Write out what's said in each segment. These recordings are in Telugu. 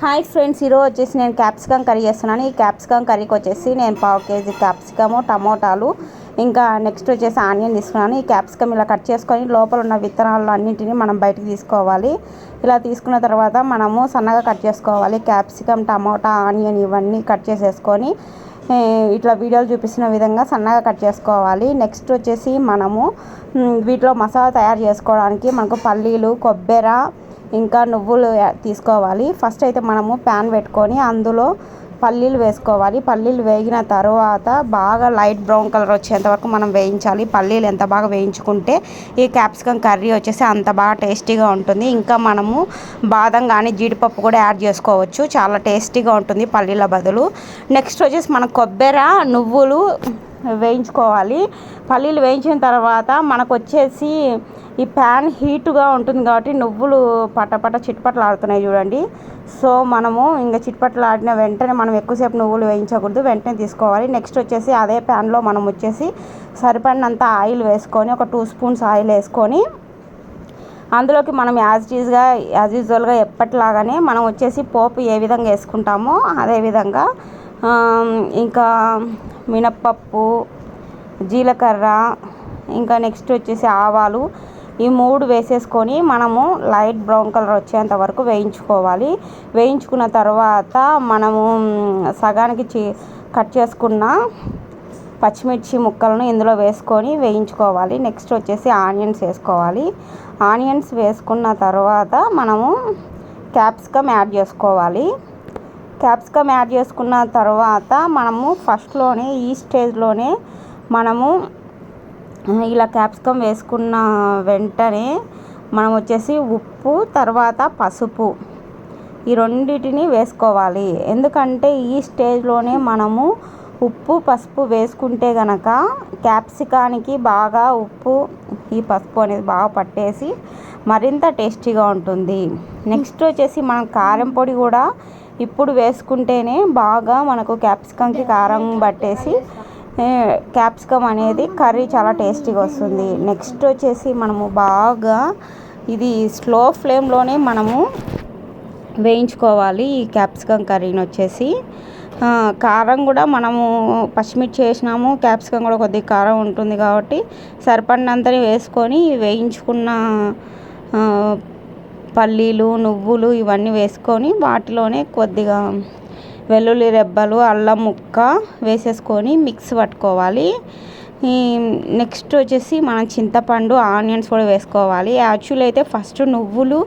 హాయ్ ఫ్రెండ్స్, ఈరోజు వచ్చేసి నేను క్యాప్సికమ్ కర్రీ చేస్తున్నాను. ఈ క్యాప్సికమ్ కర్రీకి వచ్చేసి నేను 1/2 కేజీ క్యాప్సికము, టమోటాలు, ఇంకా నెక్స్ట్ వచ్చేసి ఆనియన్ తీసుకున్నాను. ఈ క్యాప్సికమ్ ఇలా కట్ చేసుకొని లోపల ఉన్న విత్తనాలు అన్నింటినీ మనం బయటకు తీసుకోవాలి. ఇలా తీసుకున్న తర్వాత మనము సన్నగా కట్ చేసుకోవాలి. క్యాప్సికమ్, టమోటా, ఆనియన్ ఇవన్నీ కట్ చేసేసుకొని ఇట్లా వీడియోలు చూపిస్తున్న విధంగా సన్నగా కట్ చేసుకోవాలి. నెక్స్ట్ వచ్చేసి మనము వీటిలో మసాలా తయారు చేసుకోవడానికి మనకు పల్లీలు, కొబ్బరి, ఇంకా నువ్వులు తీసుకోవాలి. ఫస్ట్ అయితే మనము ప్యాన్ పెట్టుకొని అందులో పల్లీలు వేసుకోవాలి. పల్లీలు వేగిన తర్వాత బాగా లైట్ బ్రౌన్ కలర్ వచ్చేంత వరకు మనం వేయించాలి. పల్లీలు ఎంత బాగా వేయించుకుంటే ఈ క్యాప్సికమ్ కర్రీ వచ్చేసి అంత బాగా టేస్టీగా ఉంటుంది. ఇంకా మనము బాదం కానీ జీడిపప్పు కూడా యాడ్ చేసుకోవచ్చు, చాలా టేస్టీగా ఉంటుంది పల్లీల బదులు. నెక్స్ట్ వచ్చేసి మన కొబ్బరి, నువ్వులు వేయించుకోవాలి. పల్లీలు వేయించిన తర్వాత మనకు వచ్చేసి ఈ ప్యాన్ హీటుగా ఉంటుంది కాబట్టి నువ్వులు పటపట చిట్పట్లు ఆడుతున్నాయి చూడండి. సో మనము ఇంకా చిట్పట్లు ఆడిన వెంటనే మనం ఎక్కువసేపు నువ్వులు వేయించకూడదు, వెంటనే తీసుకోవాలి. నెక్స్ట్ వచ్చేసి అదే ప్యాన్లో మనం వచ్చేసి సరిపడినంత ఆయిల్ వేసుకొని, ఒక 2 స్పూన్స్ ఆయిల్ వేసుకొని అందులోకి మనం యాజ్ యూజువల్గా ఎప్పటిలాగానే మనం వచ్చేసి పోపు ఏ విధంగా వేసుకుంటామో అదేవిధంగా ఇంకా మినప్పప్పు, జీలకర్ర, ఇంకా నెక్స్ట్ వచ్చేసి ఆవాలు, ఈ 3 వేసేసుకొని మనము లైట్ బ్రౌన్ కలర్ వచ్చేంత వరకు వేయించుకోవాలి. వేయించుకున్న తర్వాత మనము సగానికి కట్ చేసుకున్న పచ్చిమిర్చి ముక్కలను ఇందులో వేసుకొని వేయించుకోవాలి. నెక్స్ట్ వచ్చేసి ఆనియన్స్ వేసుకోవాలి. ఆనియన్స్ వేసుకున్న తర్వాత మనము క్యాప్సికమ్ యాడ్ చేసుకోవాలి. క్యాప్సికమ్ యాడ్ చేసుకున్న తర్వాత మనము ఫస్ట్లోనే ఈ స్టేజ్లోనే మనము ఇలా క్యాప్సికమ్ వేసుకున్న వెంటనే మనం వచ్చేసి ఉప్పు, తర్వాత పసుపు, ఈ రెండింటిని వేసుకోవాలి. ఎందుకంటే ఈ స్టేజ్లోనే మనము ఉప్పు, పసుపు వేసుకుంటే గనక క్యాప్సికానికి బాగా ఉప్పు, ఈ పసుపు అనేది బాగా పట్టేసి మరింత టేస్టీగా ఉంటుంది. నెక్స్ట్ వచ్చేసి మనం కారం పొడి కూడా ఇప్పుడు వేసుకుంటేనే బాగా మనకు క్యాప్సికంకి కారం పట్టేసి క్యాప్సికమ్ అనేది కర్రీ చాలా టేస్టీగా వస్తుంది. నెక్స్ట్ వచ్చేసి మనము బాగా ఇది స్లో ఫ్లేమ్లోనే మనము వేయించుకోవాలి. ఈ క్యాప్సికమ్ కర్రీని వచ్చేసి కారం కూడా మనము పచ్చిమిర్చి వేసినాము, క్యాప్సికమ్ కూడా కొద్దిగా కారం ఉంటుంది కాబట్టి సరిపడినంతని వేసుకొని వేయించుకున్న పల్లీలు, నువ్వులు ఇవన్నీ వేసుకొని వాటిలోనే కొద్దిగా వెల్లుల్లి రెబ్బలు, అల్లం ముక్క వేసేసుకొని మిక్స్ పట్టుకోవాలి. నెక్స్ట్ వచ్చేసి మనం చింతపండు, ఆనియన్స్ కూడా వేసుకోవాలి. యాక్చువల్లీ అయితే ఫస్ట్ నువ్వులు,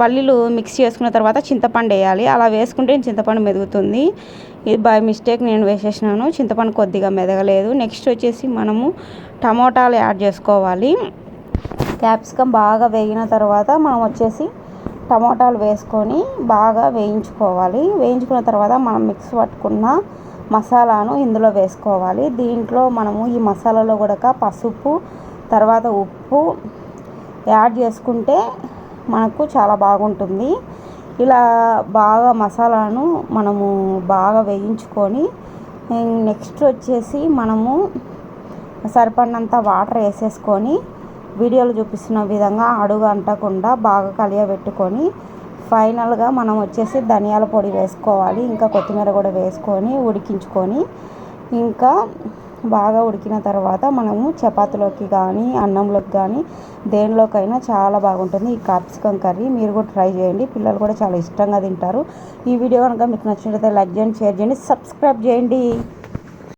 పల్లీలు మిక్స్ చేసుకున్న తర్వాత చింతపండు వేయాలి. అలా వేసుకుంటే చింతపండు మెదుగుతుంది. ఇది బై మిస్టేక్ నేను వేసేసినాను, చింతపండు కొద్దిగా మెదగలేదు. నెక్స్ట్ వచ్చేసి మనము టమోటాలు యాడ్ చేసుకోవాలి. క్యాప్సికమ్ బాగా వేగిన తర్వాత మనం వచ్చేసి టమోటాలు వేసుకొని బాగా వేయించుకోవాలి. వేయించుకున్న తర్వాత మనం మిక్స్ పట్టుకున్న మసాలాను ఇందులో వేసుకోవాలి. దీంట్లో మనము ఈ మసాలాలో కూడా పసుపు, తర్వాత ఉప్పు యాడ్ చేసుకుంటే మనకు చాలా బాగుంటుంది. ఇలా బాగా మసాలాను మనము బాగా వేయించుకొని నెక్స్ట్ వచ్చేసి మనము సరిపడినంత వాటర్ వేసేసుకొని వీడియోలో చూపిస్తున్న విధంగా అడుగు అంటకుండా బాగా కలియబెట్టుకొని ఫైనల్గా మనం వచ్చేసి ధనియాల పొడి వేసుకోవాలి. ఇంకా కొత్తిమీర కూడా వేసుకొని ఉడికించుకొని ఇంకా బాగా ఉడికిన తర్వాత మనము చపాతీలోకి కానీ అన్నంలోకి కానీ దేనిలోకైనా చాలా బాగుంటుంది ఈ క్యాప్సికమ్ కర్రీ. మీరు కూడా ట్రై చేయండి, పిల్లలు కూడా చాలా ఇష్టంగా తింటారు. ఈ వీడియో కనుక మీకు నచ్చినట్లయితే లైక్ చేయండి, షేర్ చేయండి, సబ్స్క్రైబ్ చేయండి.